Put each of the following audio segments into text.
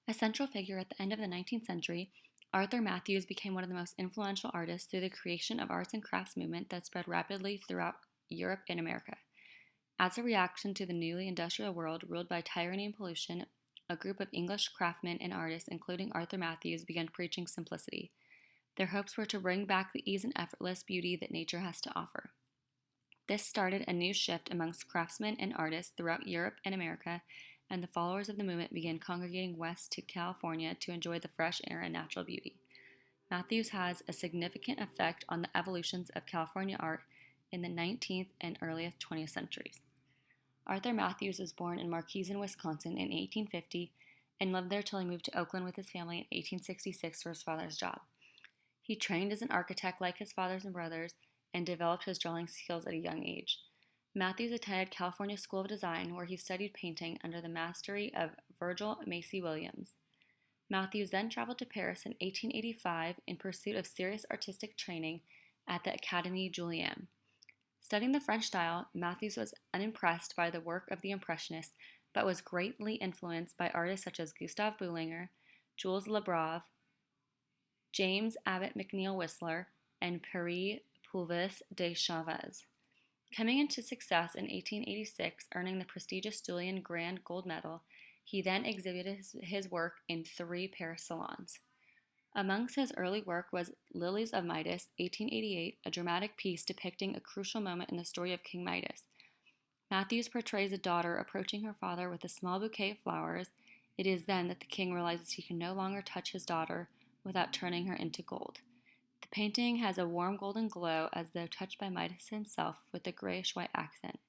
A central figure at the end of the 19th century, Arthur Matthews became one of the most influential artists through the creation of arts and crafts movement that spread rapidly throughout Europe and America. As a reaction to the newly industrial world ruled by tyranny and pollution, a group of English craftsmen and artists, including Arthur Matthews, began preaching simplicity. Their hopes were to bring back the ease and effortless beauty that nature has to offer. This started a new shift amongst craftsmen and artists throughout Europe and America, and the followers of the movement began congregating west to California to enjoy the fresh air and natural beauty. Matthews has a significant effect on the evolutions of California art in the 19th and early 20th centuries. Arthur Matthews was born in Marquezine, Wisconsin in 1850 and lived there till he moved to Oakland with his family in 1866 for his father's job. He trained as an architect like his fathers and brothers and developed his drawing skills at a young age. Matthews attended California School of Design, where he studied painting under the mastery of Virgil Macy Williams. Matthews then traveled to Paris in 1885 in pursuit of serious artistic training at the Académie Julian. Studying the French style, Matthews was unimpressed by the work of the Impressionists, but was greatly influenced by artists such as Gustave Boulanger, Jules Le Brave, James Abbott McNeill Whistler, and Pierre Puvis de Chavannes. Coming into success in 1886, earning the prestigious Julian Grand Gold Medal, he then exhibited his work in 3 Paris salons. Amongst his early work was Lilies of Midas, 1888, a dramatic piece depicting a crucial moment in the story of King Midas. Matthews portrays a daughter approaching her father with a small bouquet of flowers. It is then that the king realizes he can no longer touch his daughter without turning her into gold. The painting has a warm golden glow as though touched by Midas himself, with a grayish-white accent.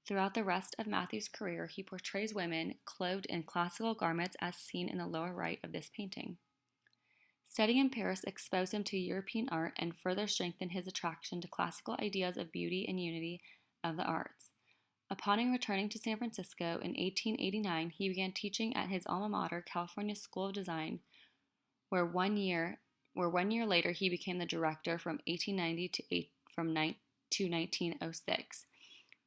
Throughout the rest of Matthews' career, he portrays women clothed in classical garments as seen in the lower right of this painting. Studying in Paris exposed him to European art and further strengthened his attraction to classical ideas of beauty and unity of the arts. Upon returning to San Francisco in 1889, he began teaching at his alma mater, California School of Design, where one year later he became the director from 1890 to 1906.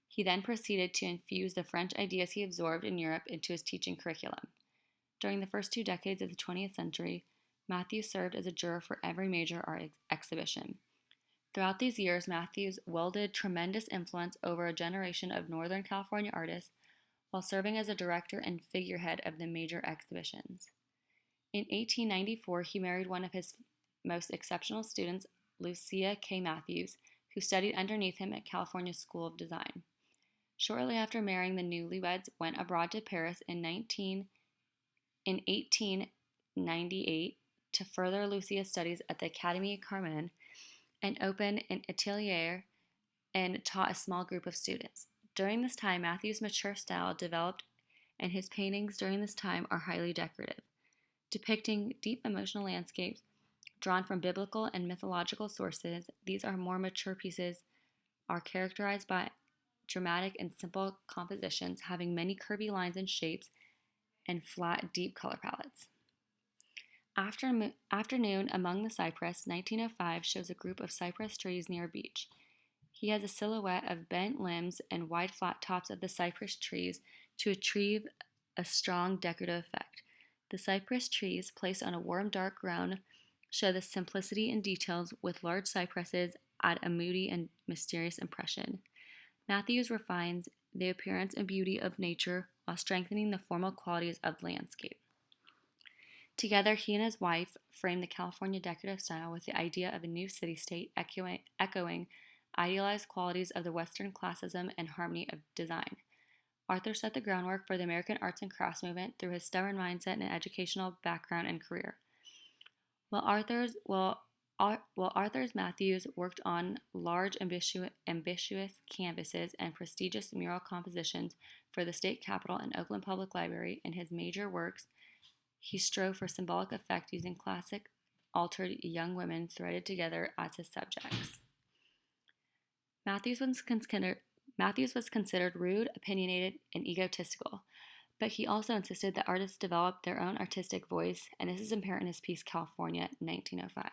He then proceeded to infuse the French ideas he absorbed in Europe into his teaching curriculum. During the first 2 decades of the 20th century, Matthews served as a juror for every major art exhibition. Throughout these years, Matthews wielded tremendous influence over a generation of Northern California artists while serving as a director and figurehead of the major exhibitions. In 1894, he married one of his most exceptional students, Lucia K. Matthews, who studied underneath him at California School of Design. Shortly after marrying, the newlyweds went abroad to Paris in 1898 to further Lucia's studies at the Académie Carmen and opened an atelier and taught a small group of students. During this time, Matthews' mature style developed, and his paintings during this time are highly decorative, depicting deep emotional landscapes drawn from biblical and mythological sources. These are more mature pieces, are characterized by dramatic and simple compositions, having many curvy lines and shapes, and flat, deep color palettes. Afternoon Among the Cypress, 1905, shows a group of cypress trees near a beach. He has a silhouette of bent limbs and wide flat tops of the cypress trees to achieve a strong decorative effect. The cypress trees, placed on a warm, dark ground, show the simplicity and details, with large cypresses add a moody and mysterious impression. Matthews refines the appearance and beauty of nature while strengthening the formal qualities of the landscape. Together, he and his wife framed the California decorative style with the idea of a new city-state echoing idealized qualities of the Western classicism and harmony of design. Arthur set the groundwork for the American arts and crafts movement through his stubborn mindset and educational background and career. While Arthur's Matthews worked on large, ambitious canvases and prestigious mural compositions for the state capitol and Oakland Public Library. In his major works, he strove for symbolic effect using classic, altered young women threaded together as his subjects. Matthews was considered rude, opinionated, and egotistical, but he also insisted that artists develop their own artistic voice, and this is apparent in his piece California, 1905.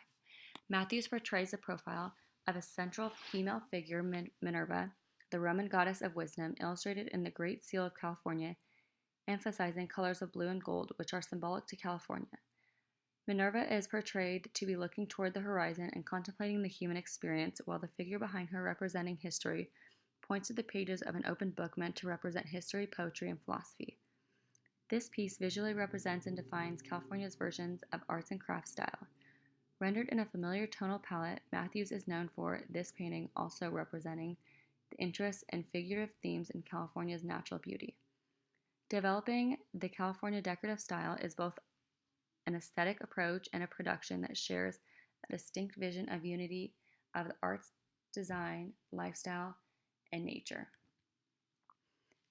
Matthews portrays the profile of a central female figure, Minerva, the Roman goddess of wisdom, illustrated in the Great Seal of California. emphasizing colors of blue and gold, which are symbolic to California. Minerva is portrayed to be looking toward the horizon and contemplating the human experience, while the figure behind her, representing history, points to the pages of an open book meant to represent history, poetry, and philosophy. This piece visually represents and defines California's versions of arts and crafts style. Rendered in a familiar tonal palette, Matthews is known for this painting also representing the interests and figurative themes in California's natural beauty. Developing the California decorative style is both an aesthetic approach and a production that shares a distinct vision of unity of the arts, design, lifestyle, and nature.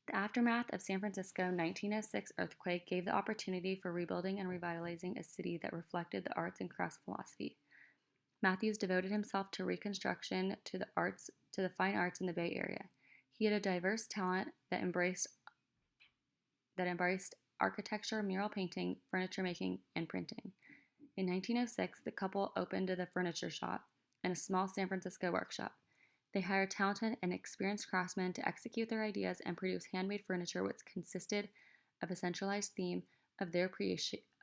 The aftermath of San Francisco's 1906 earthquake gave the opportunity for rebuilding and revitalizing a city that reflected the arts and crafts philosophy. Matthews devoted himself to reconstruction to the fine arts in the Bay Area. He had a diverse talent that embraced architecture, mural painting, furniture making, and printing. In 1906, the couple opened a furniture shop and a small San Francisco workshop. They hired talented and experienced craftsmen to execute their ideas and produce handmade furniture which consisted of a centralized theme of their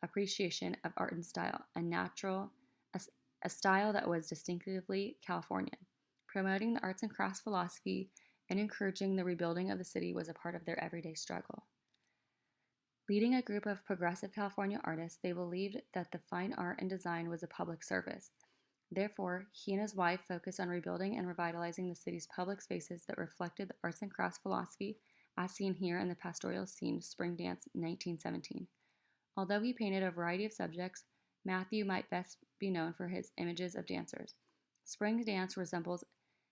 appreciation of art and style, a style that was distinctively Californian. Promoting the arts and crafts philosophy and encouraging the rebuilding of the city was a part of their everyday struggle. Leading a group of progressive California artists, they believed that the fine art and design was a public service. Therefore, he and his wife focused on rebuilding and revitalizing the city's public spaces that reflected the arts and crafts philosophy, as seen here in the pastoral scene Spring Dance 1917. Although he painted a variety of subjects, Matthew might best be known for his images of dancers. Spring Dance resembles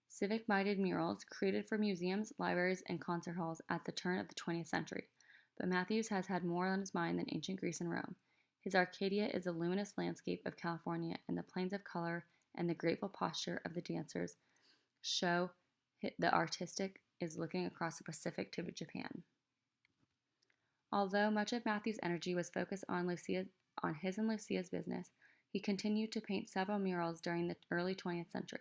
civic-minded murals created for museums, libraries, and concert halls at the turn of the 20th century. But Matthews has had more on his mind than ancient Greece and Rome. His Arcadia is a luminous landscape of California, and the plains of color and the grateful posture of the dancers show the artistic is looking across the Pacific to Japan. Although much of Matthews' energy was focused on his and Lucia's business, he continued to paint several murals during the early 20th century.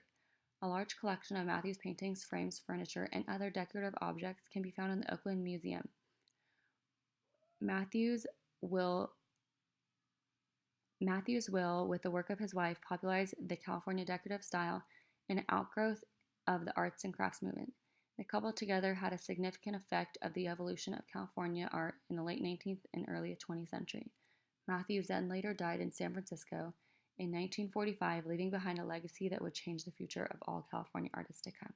A large collection of Matthews' paintings, frames, furniture, and other decorative objects can be found in the Oakland Museum. Matthews will, with the work of his wife, popularize the California decorative style, an outgrowth of the arts and crafts movement. The couple together had a significant effect of the evolution of California art in the late 19th and early 20th century. Matthews then later died in San Francisco in 1945, leaving behind a legacy that would change the future of all California artists to come.